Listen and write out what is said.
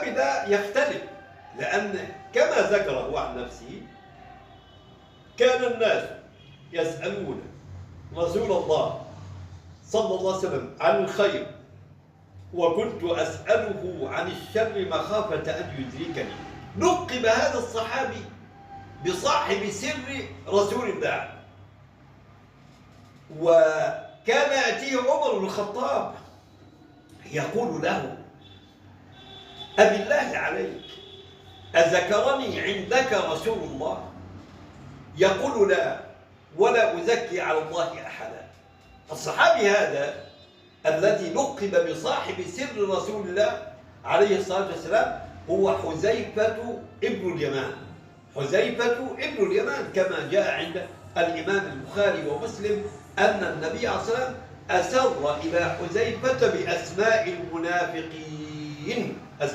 الصحابي ده يختلف، لأن كما ذكر هو عن نفسه كان الناس يسألون رسول الله صلى الله عليه وسلم عن الخير، وكنت أسأله عن الشر مخافة أن يدركني. لقب هذا الصحابي بصاحب سر رسول الله. وكان يأتيه عمر بن الخطاب يقول له: أبي الله عليك، أذكرني عندك رسول الله؟ يقول: لا، ولا أزكي على الله أحدا. الصحابي هذا الذي لقب بصاحب سر رسول الله عليه الصلاة والسلام هو حذيفة ابن اليمان. حذيفة ابن اليمان كما جاء عند الإمام البخاري ومسلم أن النبي عليه الصلاة والسلام أسر إلى حذيفة بأسماء المنافقين.